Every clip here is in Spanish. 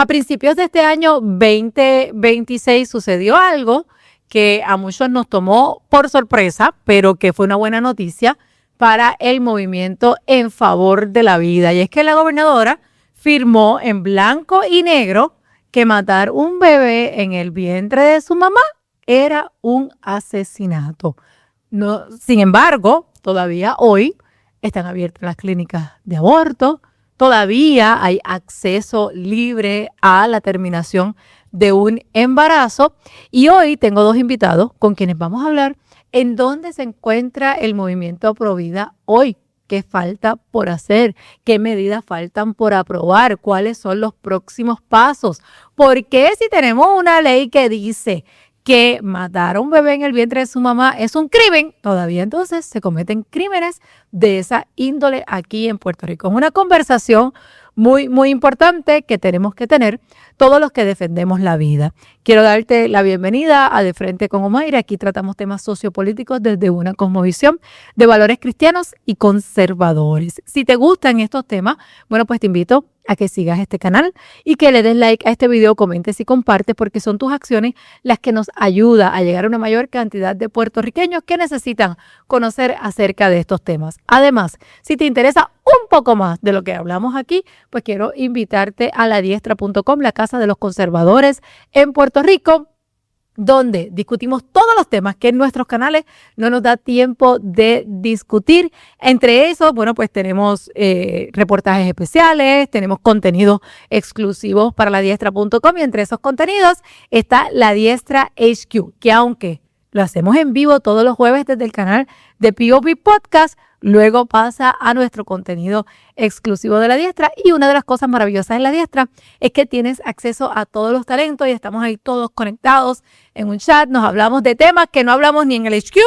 A principios de este año 2026 sucedió algo que a muchos nos tomó por sorpresa, pero que fue una buena noticia para el movimiento en favor de la vida. Y es que la gobernadora firmó en blanco y negro que matar un bebé en el vientre de su mamá era un asesinato. No, sin embargo, todavía hoy están abiertas las clínicas de aborto, todavía hay acceso libre a la terminación de un embarazo y hoy tengo dos invitados con quienes vamos a hablar en dónde se encuentra el movimiento Provida hoy, qué falta por hacer, qué medidas faltan por aprobar, cuáles son los próximos pasos, por qué si tenemos una ley que dice que matar a un bebé en el vientre de su mamá es un crimen, todavía entonces se cometen crímenes de esa índole aquí en Puerto Rico. Es una conversación muy importante que tenemos que tener todos los que defendemos la vida. Quiero darte la bienvenida a De Frente con Omaira. Aquí tratamos temas sociopolíticos desde una cosmovisión de valores cristianos y conservadores. Si te gustan estos temas, bueno, pues te invito a que sigas este canal y que le des like a este video, comentes y compartes, porque son tus acciones las que nos ayudan a llegar a una mayor cantidad de puertorriqueños que necesitan conocer acerca de estos temas. Además, si te interesa un poco más de lo que hablamos aquí, pues quiero invitarte a ladiestra.com, la casa de los conservadores en Puerto Rico, donde discutimos todos los temas que en nuestros canales no nos da tiempo de discutir. Entre esos, bueno, pues tenemos reportajes especiales, tenemos contenidos exclusivos para ladiestra.com y entre esos contenidos está La Diestra HQ, que aunque lo hacemos en vivo todos los jueves desde el canal de POV Podcast, luego pasa a nuestro contenido exclusivo de La Diestra. Y una de las cosas maravillosas de La Diestra es que tienes acceso a todos los talentos y estamos ahí todos conectados en un chat. Nos hablamos de temas que no hablamos ni en el HQ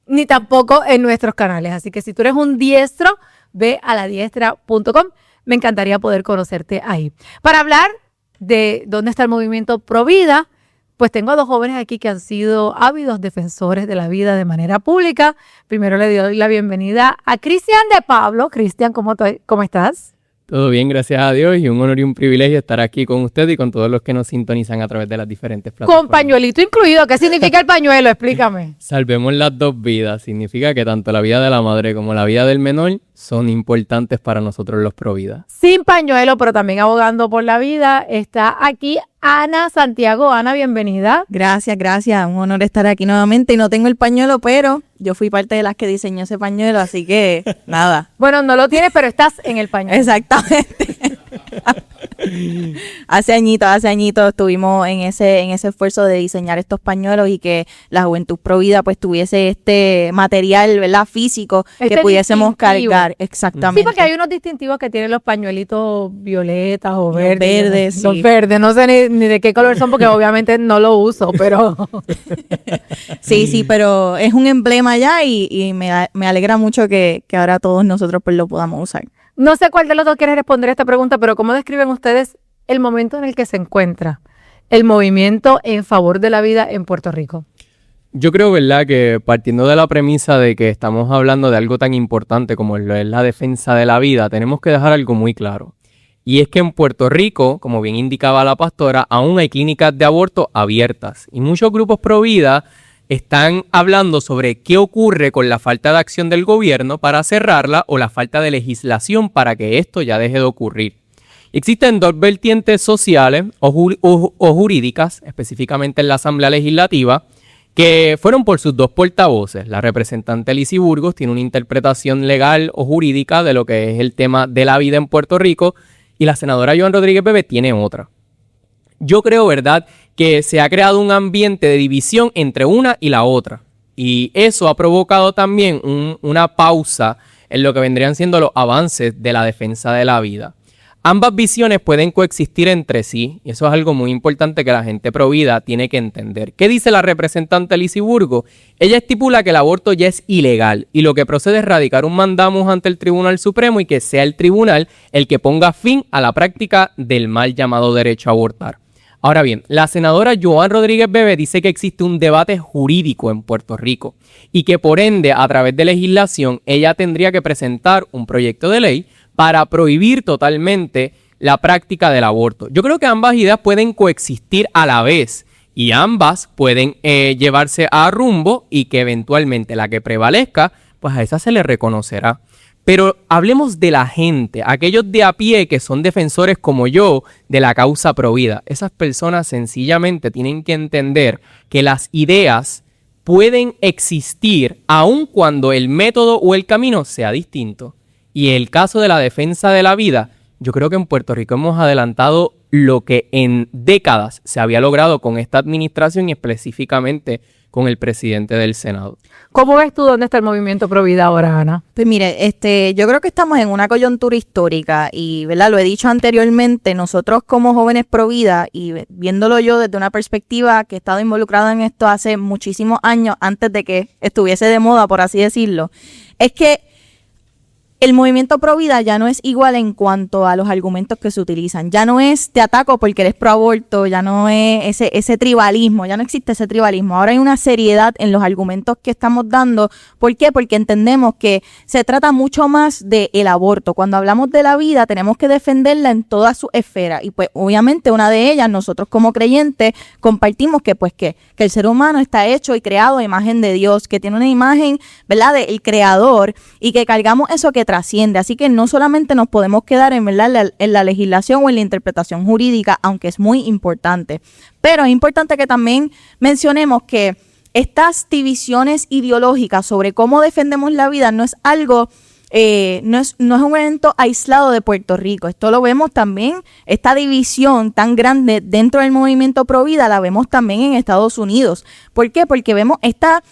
ni tampoco en nuestros canales. Así que si tú eres un diestro, ve a ladiestra.com. Me encantaría poder conocerte ahí. Para hablar de dónde está el movimiento Provida, pues tengo a dos jóvenes aquí que han sido ávidos defensores de la vida de manera pública. Primero le doy la bienvenida a Cristian de Pablo. Cristian, ¿cómo estás? Todo bien, gracias a Dios, y un honor y un privilegio estar aquí con usted y con todos los que nos sintonizan a través de las diferentes plataformas. Con pañuelito incluido. ¿Qué significa el pañuelo? Explícame. Salvemos las dos vidas. Significa que tanto la vida de la madre como la vida del menor son importantes para nosotros los Provida. Sin pañuelo, pero también abogando por la vida, está aquí Ana Santiago. Ana, bienvenida. Gracias. Un honor estar aquí nuevamente. Y no tengo el pañuelo, pero yo fui parte de las que diseñó ese pañuelo, así que nada. Bueno, no lo tienes, pero estás en el pañuelo. Exactamente. Hace añitos estuvimos en ese esfuerzo de diseñar estos pañuelos y que la Juventud Provida pues tuviese este material, ¿verdad?, físico que pudiésemos cargar. Exactamente. Sí, porque hay unos distintivos que tienen los pañuelitos violetas o verdes. Verdes, Los sí. verdes, no sé ni de qué color son porque obviamente no lo uso, pero... Sí, pero es un emblema ya y me alegra mucho que ahora todos nosotros pues lo podamos usar. No sé cuál de los dos quiere responder esta pregunta, pero ¿cómo describen ustedes el momento en el que se encuentra el movimiento en favor de la vida en Puerto Rico? Yo creo, ¿verdad?, que partiendo de la premisa de que estamos hablando de algo tan importante como lo es la defensa de la vida, tenemos que dejar algo muy claro. Y es que en Puerto Rico, como bien indicaba la pastora, aún hay clínicas de aborto abiertas. Y muchos grupos pro vida están hablando sobre qué ocurre con la falta de acción del gobierno para cerrarla o la falta de legislación para que esto ya deje de ocurrir. Existen dos vertientes sociales o jurídicas, específicamente en la Asamblea Legislativa, que fueron por sus dos portavoces. La representante Lizy Burgos tiene una interpretación legal o jurídica de lo que es el tema de la vida en Puerto Rico y la senadora Joan Rodríguez Bebe tiene otra. Yo creo, ¿verdad?, que se ha creado un ambiente de división entre una y la otra. Y eso ha provocado también una pausa en lo que vendrían siendo los avances de la defensa de la vida. Ambas visiones pueden coexistir entre sí, y eso es algo muy importante que la gente pro vida tiene que entender. ¿Qué dice la representante Lizy Burgos? Ella estipula que el aborto ya es ilegal y lo que procede es radicar un mandamus ante el Tribunal Supremo y que sea el tribunal el que ponga fin a la práctica del mal llamado derecho a abortar. Ahora bien, la senadora Joan Rodríguez Bebe dice que existe un debate jurídico en Puerto Rico y que por ende, a través de legislación, ella tendría que presentar un proyecto de ley para prohibir totalmente la práctica del aborto. Yo creo que ambas ideas pueden coexistir a la vez y ambas pueden llevarse a rumbo y que eventualmente la que prevalezca, pues a esa se le reconocerá. Pero hablemos de la gente, aquellos de a pie que son defensores como yo de la causa provida. Esas personas sencillamente tienen que entender que las ideas pueden existir aun cuando el método o el camino sea distinto. Y el caso de la defensa de la vida, yo creo que en Puerto Rico hemos adelantado lo que en décadas se había logrado con esta administración y específicamente con el presidente del Senado. ¿Cómo ves tú dónde está el movimiento Pro Vida ahora, Ana? Pues mire, yo creo que estamos en una coyuntura histórica y, ¿verdad? Lo he dicho anteriormente, nosotros como jóvenes pro vida y viéndolo yo desde una perspectiva que he estado involucrada en esto hace muchísimos años antes de que estuviese de moda, por así decirlo, es que el movimiento pro vida ya no es igual en cuanto a los argumentos que se utilizan. Ya no es te ataco porque eres pro aborto, ya no es ese tribalismo, ya no existe ese tribalismo. Ahora hay una seriedad en los argumentos que estamos dando. ¿Por qué? Porque entendemos que se trata mucho más del aborto. Cuando hablamos de la vida tenemos que defenderla en toda su esfera. Y pues obviamente una de ellas, nosotros como creyentes compartimos que el ser humano está hecho y creado a imagen de Dios, que tiene una imagen, ¿verdad?, del creador y que cargamos eso que trasciende, así que no solamente nos podemos quedar ¿verdad?, en la legislación o en la interpretación jurídica, aunque es muy importante, pero es importante que también mencionemos que estas divisiones ideológicas sobre cómo defendemos la vida no es algo, no es un evento aislado de Puerto Rico. Esto lo vemos también, esta división tan grande dentro del movimiento pro vida la vemos también en Estados Unidos. ¿Por qué? Porque vemos estas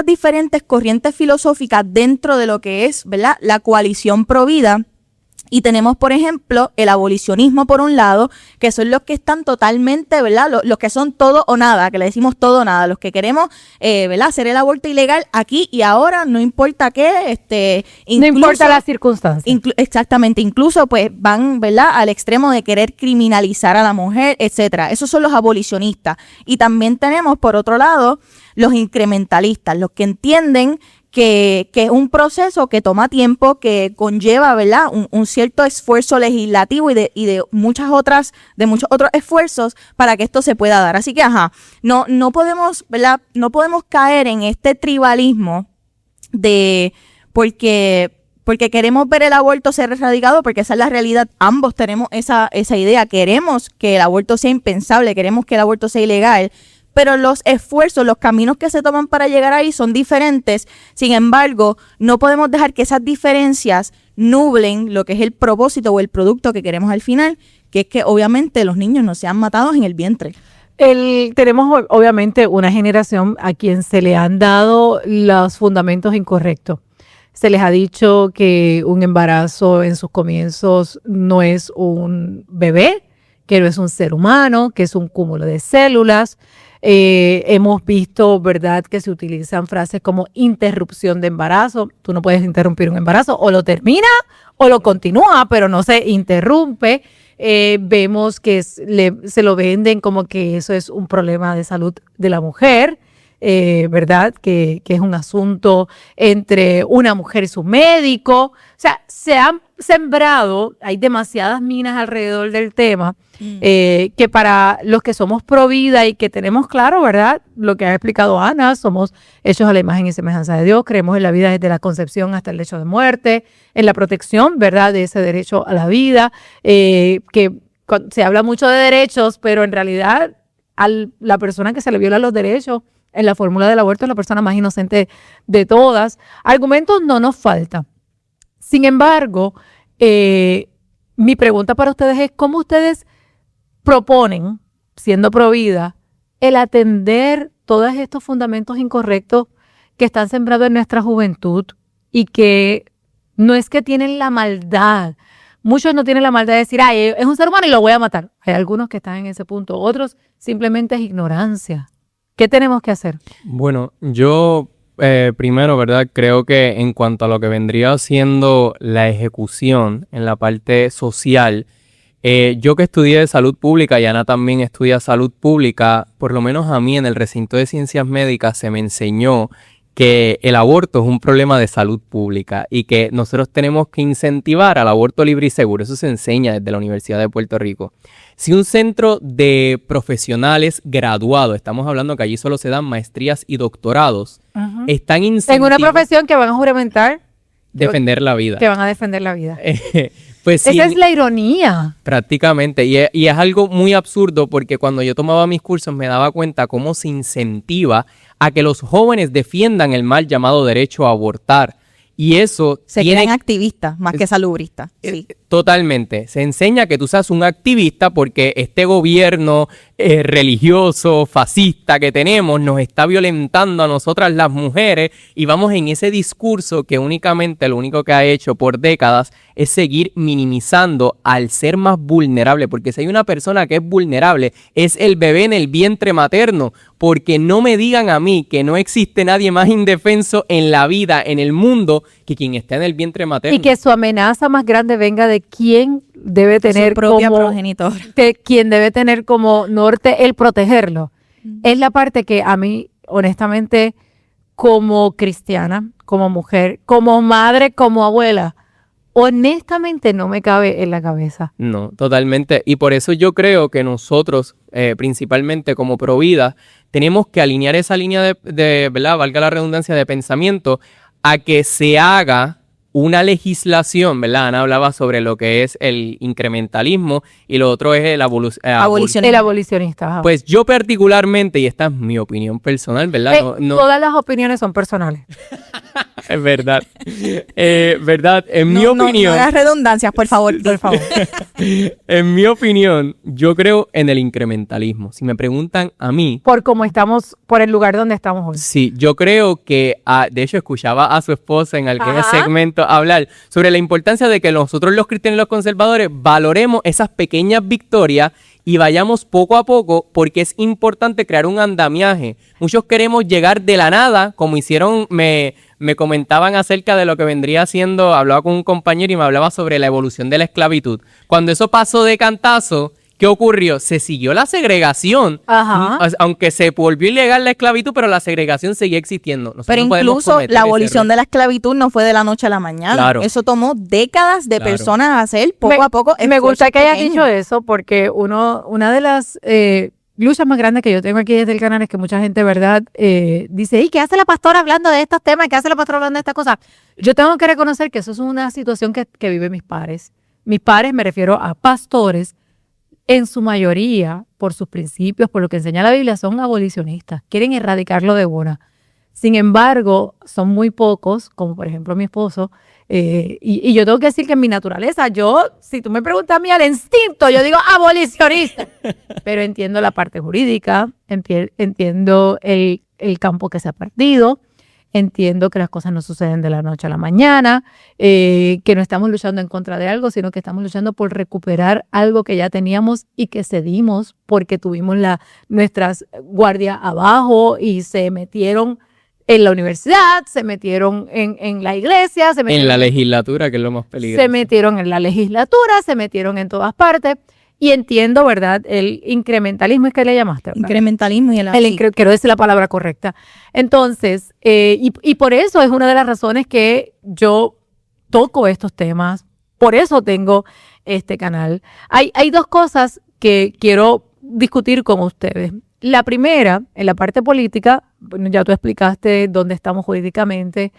diferentes corrientes filosóficas dentro de lo que es, ¿verdad?, la coalición pro vida. Y tenemos, por ejemplo, el abolicionismo por un lado, que son los que están totalmente, ¿verdad?, los que son todo o nada, que le decimos todo o nada, los que queremos, ¿verdad?, hacer el aborto ilegal aquí y ahora, no importa qué, no importa las circunstancias. Exactamente, incluso pues van, ¿verdad?, al extremo de querer criminalizar a la mujer, etcétera. Esos son los abolicionistas. Y también tenemos, por otro lado, los incrementalistas, los que entienden que es un proceso que toma tiempo, que conlleva, ¿verdad?, un cierto esfuerzo legislativo y de muchos otros esfuerzos para que esto se pueda dar. Así que, no podemos, ¿verdad?, no podemos caer en este tribalismo de porque queremos ver el aborto ser erradicado, porque esa es la realidad. Ambos tenemos esa idea. Queremos que el aborto sea impensable, queremos que el aborto sea ilegal, pero los esfuerzos, los caminos que se toman para llegar ahí son diferentes. Sin embargo, no podemos dejar que esas diferencias nublen lo que es el propósito o el producto que queremos al final, que es que obviamente los niños no sean matados en el vientre. Tenemos obviamente una generación a quien se le han dado los fundamentos incorrectos. Se les ha dicho que un embarazo en sus comienzos no es un bebé, que no es un ser humano, que es un cúmulo de células. Hemos visto, ¿verdad?, que se utilizan frases como interrupción de embarazo. Tú no puedes interrumpir un embarazo, o lo termina o lo continúa, pero no se interrumpe. Vemos que se lo venden como que eso es un problema de salud de la mujer, ¿verdad?, que es un asunto entre una mujer y su médico. O sea, se han sembrado, hay demasiadas minas alrededor del tema, que para los que somos pro vida y que tenemos claro, ¿verdad?, lo que ha explicado Ana, somos hechos a la imagen y semejanza de Dios, creemos en la vida desde la concepción hasta el lecho de muerte, en la protección, ¿verdad?, de ese derecho a la vida, que se habla mucho de derechos, pero en realidad la persona que se le violan los derechos en la fórmula del aborto es la persona más inocente de todas. Argumentos no nos faltan. Sin embargo, mi pregunta para ustedes es ¿cómo ustedes proponen, siendo pro vida, el atender todos estos fundamentos incorrectos que están sembrados en nuestra juventud y que no es que tienen la maldad? Muchos no tienen la maldad de decir, es un ser humano y lo voy a matar. Hay algunos que están en ese punto, otros simplemente es ignorancia. ¿Qué tenemos que hacer? Bueno, yo primero, ¿verdad?, creo que en cuanto a lo que vendría siendo la ejecución en la parte social, yo que estudié salud pública y Ana también estudia salud pública, por lo menos a mí en el recinto de ciencias médicas se me enseñó que el aborto es un problema de salud pública y que nosotros tenemos que incentivar al aborto libre y seguro. Eso se enseña desde la Universidad de Puerto Rico. Si un centro de profesionales graduados, estamos hablando que allí solo se dan maestrías y doctorados, están En incentivando una profesión que van a juramentar, defender la vida. que van a defender la vida. Pues sí, Esa es la ironía. prácticamente, y es algo muy absurdo porque cuando yo tomaba mis cursos me daba cuenta cómo se incentiva a que los jóvenes defiendan el mal llamado derecho a abortar. Y eso Se tiene creen activistas más que salubristas. Sí. totalmente. Se enseña que tú seas un activista porque este gobierno religioso, fascista que tenemos nos está violentando a nosotras las mujeres y vamos en ese discurso que únicamente lo único que ha hecho por décadas es seguir minimizando al ser más vulnerable, porque si hay una persona que es vulnerable es el bebé en el vientre materno, porque no me digan a mí que no existe nadie más indefenso en la vida, en el mundo, que quien está en el vientre materno. Y que su amenaza más grande venga de quien debe tener Su propia como progenitora. que quien debe tener como norte el protegerlo. Es la parte que a mí, honestamente, como cristiana, como mujer, como madre, como abuela, honestamente no me cabe en la cabeza. No, totalmente. Y por eso yo creo que nosotros, principalmente como Provida, tenemos que alinear esa línea ¿verdad? Valga la redundancia, de pensamiento a que se haga una legislación, ¿verdad? Ana hablaba sobre lo que es el incrementalismo y lo otro es el Abolicionismo. El abolicionista. Ajá. Pues yo particularmente, y esta es mi opinión personal, ¿verdad? Todas las opiniones son personales. Es verdad. ¿Verdad? En mi No opinión... hagas redundancias, por favor. Por favor. En mi opinión, yo creo en el incrementalismo. Si me preguntan a mí... Por cómo estamos, por el lugar donde estamos hoy. Sí, yo creo que, de hecho, escuchaba a su esposa en aquel Ajá. segmento hablar sobre la importancia de que nosotros los cristianos y los conservadores valoremos esas pequeñas victorias y vayamos poco a poco porque es importante crear un andamiaje. Muchos queremos llegar de la nada, como hicieron, me comentaban acerca de lo que vendría siendo, hablaba con un compañero y me hablaba sobre la evolución de la esclavitud. Cuando eso pasó de cantazo, ¿qué ocurrió? Se siguió la segregación, Ajá. aunque se volvió ilegal la esclavitud, pero la segregación seguía existiendo. Nosotros Pero no podemos incluso cometer la ese abolición error. de la esclavitud no fue de la noche a la mañana. Claro. Eso tomó décadas de Claro. personas hacer poco a poco. Me gusta esfuerzos que hayas pequeños. dicho eso porque una de las luchas más grandes que yo tengo aquí desde el canal es que mucha gente, ¿verdad? Dice, ¿y qué hace la pastora hablando de estos temas? ¿Qué hace la pastora hablando de estas cosas? Yo tengo que reconocer que eso es una situación que viven mis pares. Mis pares, me refiero a pastores, en su mayoría, por sus principios, por lo que enseña la Biblia, son abolicionistas. Quieren erradicarlo de una. Sin embargo, son muy pocos, como por ejemplo mi esposo, y yo tengo que decir que en mi naturaleza, si tú me preguntas a mí al instinto, yo digo abolicionista, pero entiendo la parte jurídica, entiendo el campo que se ha perdido, entiendo que las cosas no suceden de la noche a la mañana, que no estamos luchando en contra de algo, sino que estamos luchando por recuperar algo que ya teníamos y que cedimos porque tuvimos nuestras guardias abajo y se metieron en la universidad, se metieron en la iglesia, se metieron En la legislatura, que es lo más peligroso. se metieron en la legislatura, se metieron en todas partes. Y entiendo, ¿verdad? El incrementalismo es que le llamaste, ¿verdad? Incrementalismo y Quiero decir la palabra correcta. Entonces, y por eso es una de las razones que yo toco estos temas. Por eso tengo este canal. Hay dos cosas que quiero discutir con ustedes. La primera, en la parte política, bueno, ya tú explicaste dónde estamos jurídicamente.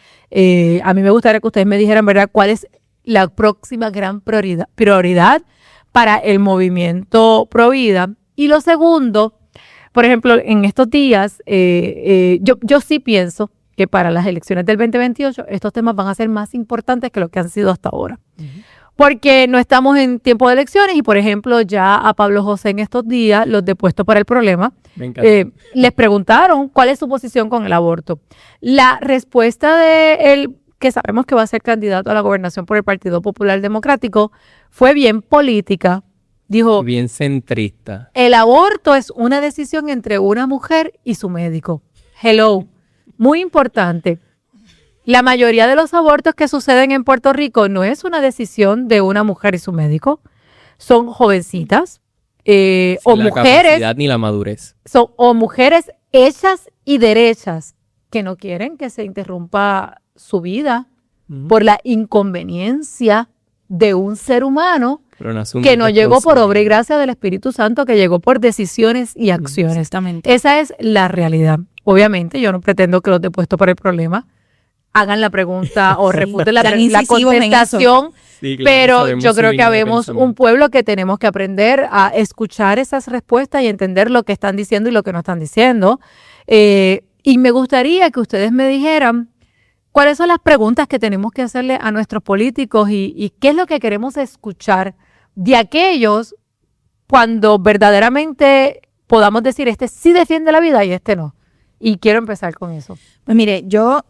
A mí me gustaría que ustedes me dijeran, ¿verdad?, cuál es la próxima gran prioridad para el movimiento Provida. Y lo segundo, por ejemplo, en estos días, yo sí pienso que para las elecciones del 2028 estos temas van a ser más importantes que lo que han sido hasta ahora. Porque no estamos en tiempo de elecciones y, por ejemplo, ya a Pablo José en estos días, los de Puesto para el Problema, Me encanta. les preguntaron cuál es su posición con el aborto. La respuesta de él, que sabemos que va a ser candidato a la gobernación por el Partido Popular Democrático, fue bien política. Dijo, Bien centrista. el aborto es una decisión entre una mujer y su médico. Hello. Muy importante. La mayoría de los abortos que suceden en Puerto Rico no es una decisión de una mujer y su médico. Son jovencitas o Sin la mujeres, capacidad ni la madurez. o mujeres hechas y derechas que no quieren que se interrumpa su vida por la inconveniencia de un ser humano que no llegó por obra y gracia del Espíritu Santo, que llegó por decisiones y acciones. Exactamente. Esa es la realidad. Obviamente, yo no pretendo que los de Puesto por el Problema hagan la pregunta o refuten la contestación, sí, claro, pero yo creo que habemos un pueblo que tenemos que aprender a escuchar esas respuestas y entender lo que están diciendo y lo que no están diciendo. Y me gustaría que ustedes me dijeran cuáles son las preguntas que tenemos que hacerle a nuestros políticos y qué es lo que queremos escuchar de aquellos cuando verdaderamente podamos decir, este sí defiende la vida y este no. Y quiero empezar con eso. Pues mire, yo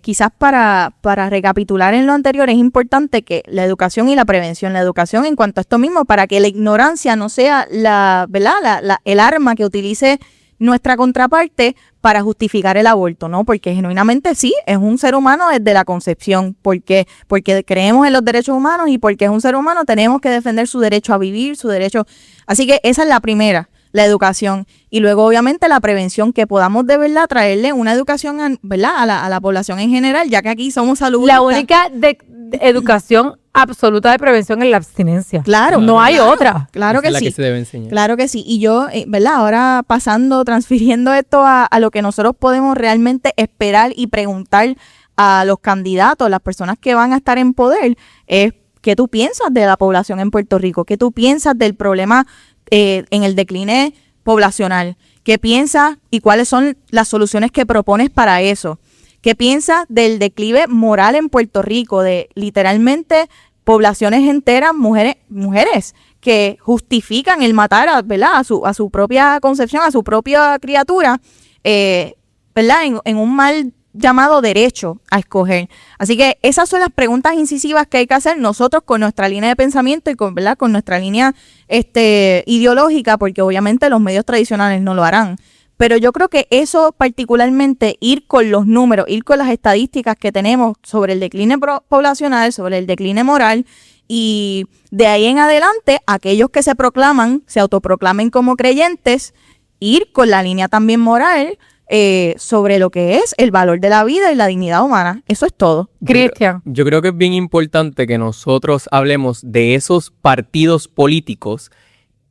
quizás para recapitular en lo anterior es importante que la educación y la prevención, la educación en cuanto a esto mismo, para que la ignorancia no sea el arma que utilice nuestra contraparte para justificar el aborto, ¿no? Porque genuinamente sí, es un ser humano desde la concepción, porque creemos en los derechos humanos y porque es un ser humano tenemos que defender su derecho a vivir, su derecho. Así que esa es la primera, la educación. Y luego obviamente la prevención, que podamos de verdad traerle una educación ¿verdad? a la población en general, ya que aquí somos saludistas. La única de educación absoluta de prevención es la abstinencia. Claro. No hay otra. Claro que es la sí. que se debe enseñar. Claro que sí. Y yo, ¿verdad? Ahora transfiriendo esto a lo que nosotros podemos realmente esperar y preguntar a los candidatos, las personas que van a estar en poder, es ¿qué tú piensas de la población en Puerto Rico? ¿Qué tú piensas del problema en el decline poblacional? ¿Qué piensas y cuáles son las soluciones que propones para eso? ¿Qué piensas del declive moral en Puerto Rico, de literalmente poblaciones enteras, mujeres que justifican el matar ¿verdad? a su propia concepción, a su propia criatura, ¿verdad? En un mal llamado derecho a escoger? Así que esas son las preguntas incisivas que hay que hacer nosotros con nuestra línea de pensamiento y con nuestra línea ideológica, porque obviamente los medios tradicionales no lo harán. Pero yo creo que eso particularmente, ir con los números, ir con las estadísticas que tenemos sobre el decline poblacional, sobre el decline moral, y de ahí en adelante, aquellos que se autoproclamen como creyentes, ir con la línea también moral sobre lo que es el valor de la vida y la dignidad humana. Eso es todo. Cristian. Yo creo que es bien importante que nosotros hablemos de esos partidos políticos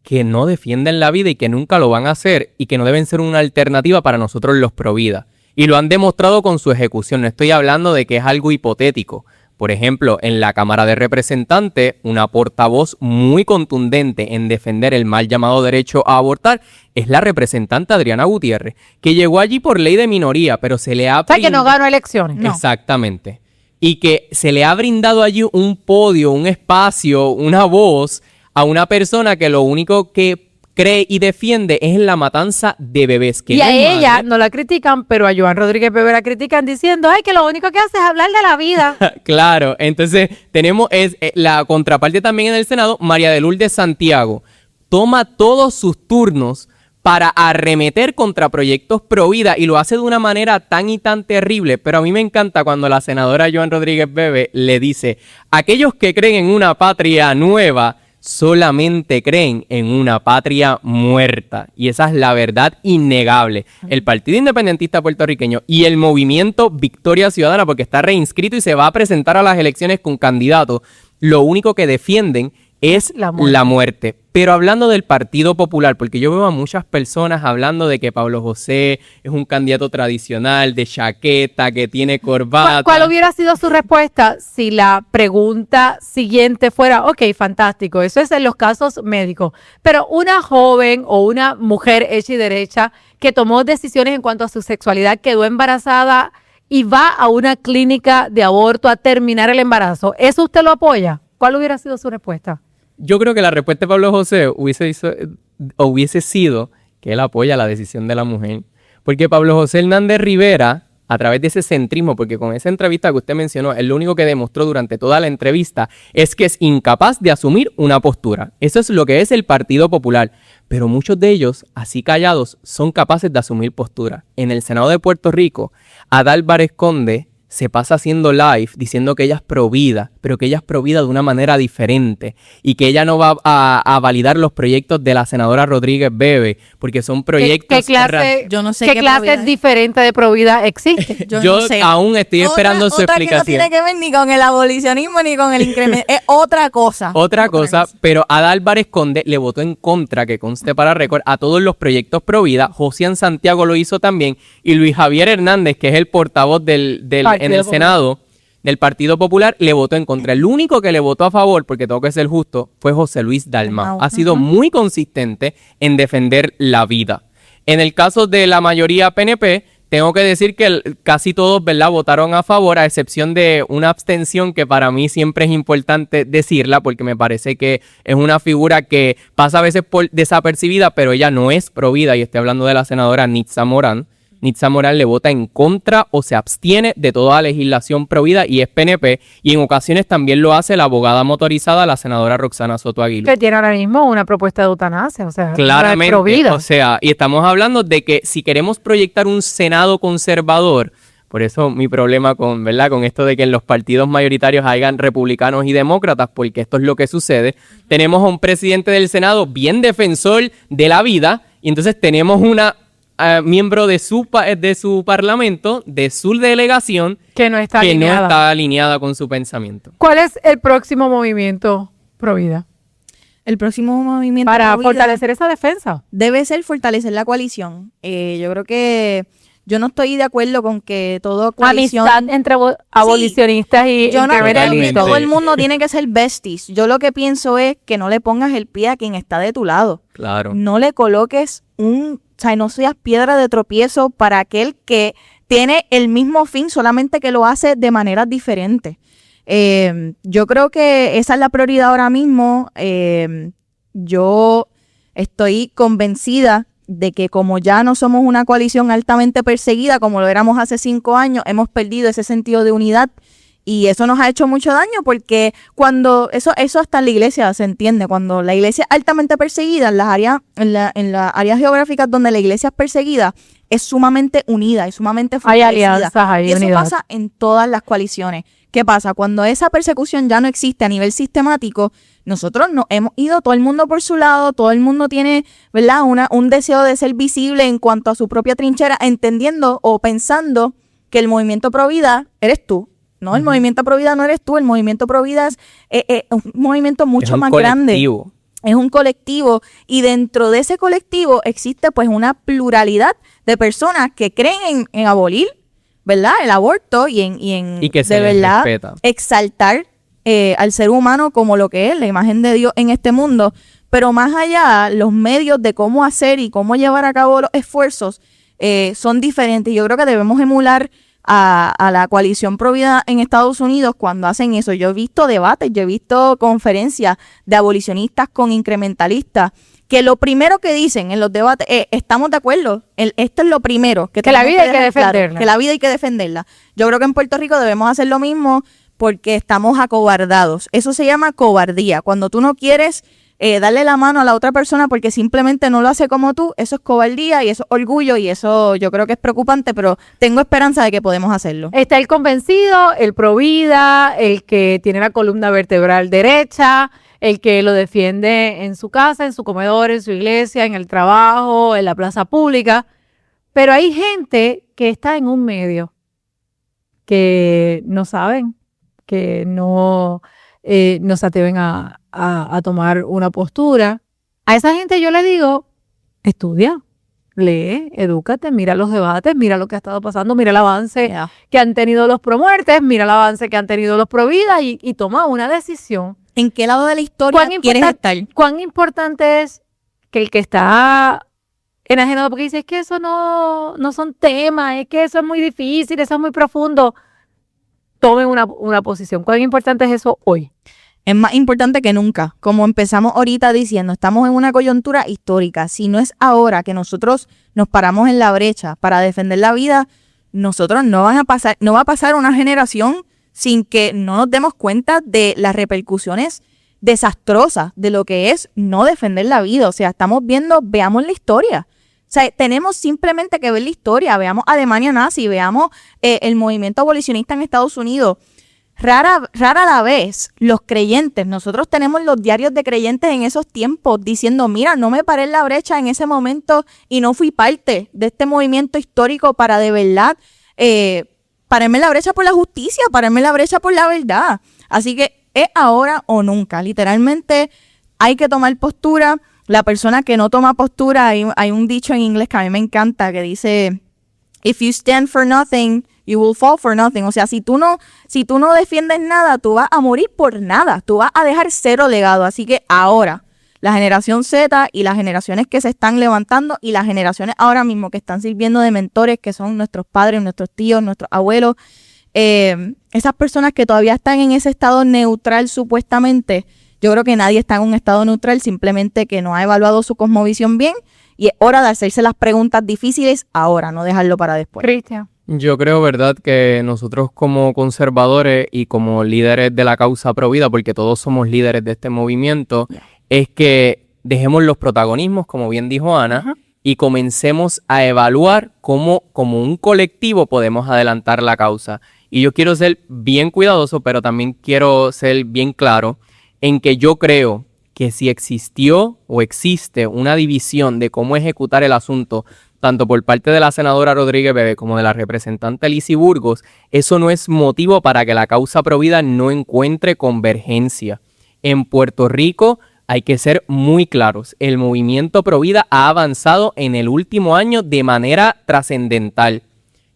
que no defienden la vida y que nunca lo van a hacer y que no deben ser una alternativa para nosotros los provida. Y lo han demostrado con su ejecución. No estoy hablando de que es algo hipotético. Por ejemplo, en la Cámara de Representantes, una portavoz muy contundente en defender el mal llamado derecho a abortar es la representante Adriana Gutiérrez, que llegó allí por ley de minoría, pero se le ha... O sea, que no ganó elecciones. No. Exactamente. Y que se le ha brindado allí un podio, un espacio, una voz a una persona que lo único que cree y defiende es la matanza de bebés. Que y a no es ella madre. no la critican, pero a Joan Rodríguez Bebe la critican diciendo, ay, que lo único que hace es hablar de la vida. Claro, entonces tenemos la contraparte también en el Senado, María de Lourdes Santiago. Toma todos sus turnos para arremeter contra proyectos pro vida y lo hace de una manera tan y tan terrible, pero a mí me encanta cuando la senadora Joan Rodríguez Bebe le dice, aquellos que creen en una patria nueva solamente creen en una patria muerta, y esa es la verdad innegable. El Partido Independentista Puertorriqueño y el movimiento Victoria Ciudadana, porque está reinscrito y se va a presentar a las elecciones con candidatos, lo único que defienden es la muerte. Pero hablando del Partido Popular, porque yo veo a muchas personas hablando de que Pablo José es un candidato tradicional, de chaqueta, que tiene corbata. ¿Cuál hubiera sido su respuesta si la pregunta siguiente fuera, ok, fantástico, eso es en los casos médicos, pero una joven o una mujer hecha y derecha que tomó decisiones en cuanto a su sexualidad, quedó embarazada y va a una clínica de aborto a terminar el embarazo, ¿eso usted lo apoya? ¿Cuál hubiera sido su respuesta? Yo creo que la respuesta de Pablo José hubiese sido que él apoya la decisión de la mujer. Porque Pablo José Hernández Rivera, a través de ese centrismo, porque con esa entrevista que usted mencionó, él lo único que demostró durante toda la entrevista es que es incapaz de asumir una postura. Eso es lo que es el Partido Popular. Pero muchos de ellos, así callados, son capaces de asumir postura. En el Senado de Puerto Rico, Ada Álvarez Conde se pasa haciendo live diciendo que ella es pro vida. pero que ella es pro vida de una manera diferente y que ella no va a validar los proyectos de la senadora Rodríguez Bebe, porque son proyectos... ¿Qué clase, Yo no sé qué qué clase Provida es. diferente de Provida existe? Yo no sé. aún estoy esperando su otra explicación. que no tiene que ver ni con el abolicionismo ni con el incremento. Es otra cosa. Otra cosa, pero Ada Álvarez Conde le votó en contra, que conste para récord, a todos los proyectos pro vida. Josian Santiago lo hizo también. Y Luis Javier Hernández, que es el portavoz en el Senado del Partido Popular, le votó en contra. El único que le votó a favor, porque tengo que ser justo, fue José Luis Dalmau. Ha sido muy consistente en defender la vida. En el caso de la mayoría PNP, tengo que decir que casi todos, ¿verdad?, votaron a favor, a excepción de una abstención que para mí siempre es importante decirla, porque me parece que es una figura que pasa a veces por desapercibida, pero ella no es pro vida, y estoy hablando de la senadora Nitza Morán. Nitza Morán le vota en contra o se abstiene de toda la legislación pro vida y es PNP, y en ocasiones también lo hace la abogada motorizada, la senadora Roxana Soto Aguilar. Que tiene ahora mismo una propuesta de eutanasia, o sea, Claramente, pro vida. o sea, y estamos hablando de que si queremos proyectar un Senado conservador, por eso mi problema con, ¿verdad?, con esto de que en los partidos mayoritarios hayan republicanos y demócratas, porque esto es lo que sucede, tenemos a un presidente del Senado bien defensor de la vida, y entonces tenemos una miembro de su parlamento, de su delegación, que no está que alineada. no está alineada con su pensamiento. ¿Cuál es el próximo movimiento pro vida? El próximo movimiento Para pro vida fortalecer esa defensa. debe ser fortalecer la coalición. Yo creo que yo no estoy de acuerdo con que todo coalición... Amistad entre abolicionistas y Yo no creo que Totalmente. todo el mundo tiene que ser besties. Yo lo que pienso es que no le pongas el pie a quien está de tu lado. Claro. No le coloques o sea, no seas piedra de tropiezo para aquel que tiene el mismo fin, solamente que lo hace de maneras diferentes. Yo creo que esa es la prioridad ahora mismo. Yo estoy convencida de que como ya no somos una coalición altamente perseguida como lo éramos hace 5 años, hemos perdido ese sentido de unidad. Y eso nos ha hecho mucho daño porque cuando eso hasta en la iglesia se entiende, cuando la iglesia es altamente perseguida, en las áreas geográficas donde la iglesia es perseguida, es sumamente unida, es sumamente Hay fortalecida. alianzas, hay Y eso unidad. pasa en todas las coaliciones. ¿Qué pasa? Cuando esa persecución ya no existe a nivel sistemático, nosotros nos hemos ido todo el mundo por su lado, todo el mundo tiene, ¿verdad?, un deseo de ser visible en cuanto a su propia trinchera, entendiendo o pensando que el movimiento pro vida eres tú. No, el movimiento pro vida no eres tú, el movimiento pro vida es un movimiento mucho más grande. Es un colectivo y dentro de ese colectivo existe pues una pluralidad de personas que creen en abolir, ¿verdad?, el aborto y en Y que se de les verdad respeta. exaltar al ser humano como lo que es, la imagen de Dios en este mundo. Pero más allá, los medios de cómo hacer y cómo llevar a cabo los esfuerzos son diferentes. Yo creo que debemos emular a la coalición pro vida en Estados Unidos cuando hacen eso. Yo he visto debates, yo he visto conferencias de abolicionistas con incrementalistas que lo primero que dicen en los debates es, estamos de acuerdo, esto es lo primero. Que la vida hay que dejar claro, defenderla. que la vida hay que defenderla. Yo creo que en Puerto Rico debemos hacer lo mismo porque estamos acobardados. Eso se llama cobardía. Cuando tú no quieres darle la mano a la otra persona porque simplemente no lo hace como tú, eso es cobardía y eso es orgullo y eso yo creo que es preocupante, pero tengo esperanza de que podemos hacerlo. Está el convencido, el pro vida, el que tiene la columna vertebral derecha, el que lo defiende en su casa, en su comedor, en su iglesia, en el trabajo, en la plaza pública. Pero hay gente que está en un medio que no saben, que no se atreven a tomar una postura. A esa gente yo le digo, estudia, lee, edúcate, mira los debates, mira lo que ha estado pasando, mira el avance que han tenido los pro muertes, mira el avance que han tenido los pro vida y toma una decisión. ¿En qué lado de la historia quieres estar? ¿Cuán importante es que el que está enajenado, porque dice, es que eso no son temas, es que eso es muy difícil, eso es muy profundo, tome una posición? ¿Cuán importante es eso hoy? Es más importante que nunca. Como empezamos ahorita diciendo, estamos en una coyuntura histórica. Si no es ahora que nosotros nos paramos en la brecha para defender la vida, nosotros no va a pasar una generación sin que no nos demos cuenta de las repercusiones desastrosas de lo que es no defender la vida. O sea, veamos la historia. O sea, tenemos simplemente que ver la historia. Veamos Alemania nazi, veamos el movimiento abolicionista en Estados Unidos. rara la vez los creyentes, nosotros tenemos los diarios de creyentes en esos tiempos diciendo, mira, no me paré en la brecha en ese momento y no fui parte de este movimiento histórico para de verdad pararme en la brecha por la justicia, pararme en la brecha por la verdad. Así que es ahora o nunca. Literalmente hay que tomar postura. La persona que no toma postura, hay un dicho en inglés que a mí me encanta que dice, if you stand for nothing, you will fall for nothing. O sea, si tú no defiendes nada, tú vas a morir por nada. Tú vas a dejar cero legado. Así que ahora, la generación Z y las generaciones que se están levantando y las generaciones ahora mismo que están sirviendo de mentores, que son nuestros padres, nuestros tíos, nuestros abuelos, esas personas que todavía están en ese estado neutral supuestamente, yo creo que nadie está en un estado neutral, simplemente que no ha evaluado su cosmovisión bien y es hora de hacerse las preguntas difíciles ahora, no dejarlo para después. Cristian. Yo creo, ¿verdad?, que nosotros como conservadores y como líderes de la causa Provida, porque todos somos líderes de este movimiento, es que dejemos los protagonismos, como bien dijo Ana, y comencemos a evaluar cómo como un colectivo podemos adelantar la causa. Y yo quiero ser bien cuidadoso, pero también quiero ser bien claro en que yo creo que si existió o existe una división de cómo ejecutar el asunto, tanto por parte de la senadora Rodríguez Bebe como de la representante Lizy Burgos, eso no es motivo para que la causa Provida no encuentre convergencia. En Puerto Rico hay que ser muy claros, el movimiento Provida ha avanzado en el último año de manera trascendental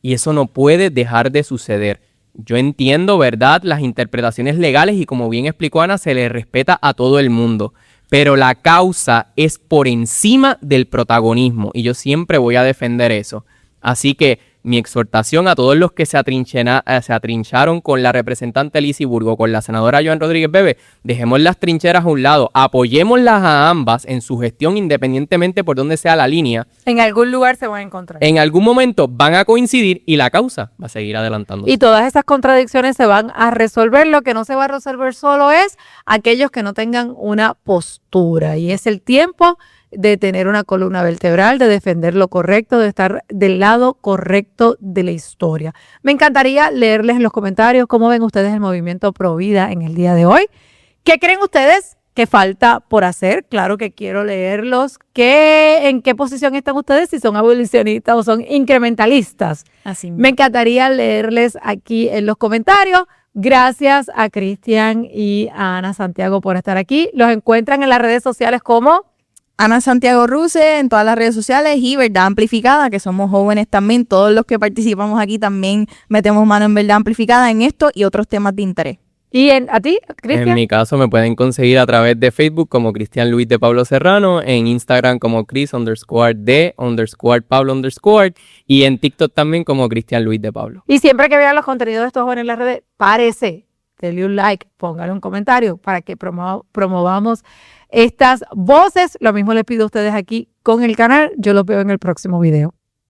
y eso no puede dejar de suceder. Yo entiendo, ¿verdad?, las interpretaciones legales y como bien explicó Ana, se le respeta a todo el mundo. Pero la causa es por encima del protagonismo y yo siempre voy a defender eso. Así que mi exhortación a todos los que se atrincharon con la representante Lizy Burgos, con la senadora Joan Rodríguez Bebe, dejemos las trincheras a un lado, apoyémoslas a ambas en su gestión independientemente por donde sea la línea. En algún lugar se van a encontrar. En algún momento van a coincidir y la causa va a seguir adelantándose. Y todas esas contradicciones se van a resolver. Lo que no se va a resolver solo es aquellos que no tengan una postura. Y es el tiempo de tener una columna vertebral, de defender lo correcto, de estar del lado correcto de la historia. Me encantaría leerles en los comentarios cómo ven ustedes el movimiento Provida en el día de hoy. ¿Qué creen ustedes que falta por hacer? Claro que quiero leerlos. ¿En qué posición están ustedes? Si son abolicionistas o son incrementalistas. Así Me encantaría leerles aquí en los comentarios. Gracias a Cristian y a Ana Santiago por estar aquí. Los encuentran en las redes sociales como Ana Santiago Ruse en todas las redes sociales y Verdad Amplificada, que somos jóvenes también. Todos los que participamos aquí también metemos mano en Verdad Amplificada en esto y otros temas de interés. ¿Y a ti, Cristian? En mi caso me pueden conseguir a través de Facebook como Cristian Luis de Pablo Serrano, en Instagram como Chris_D_Pablo_ y en TikTok también como Cristian Luis de Pablo. Y siempre que vean los contenidos de estos jóvenes en las redes, párese, denle un like, póngale un comentario para que promovamos estas voces. Lo mismo les pido a ustedes aquí con el canal. Yo los veo en el próximo video.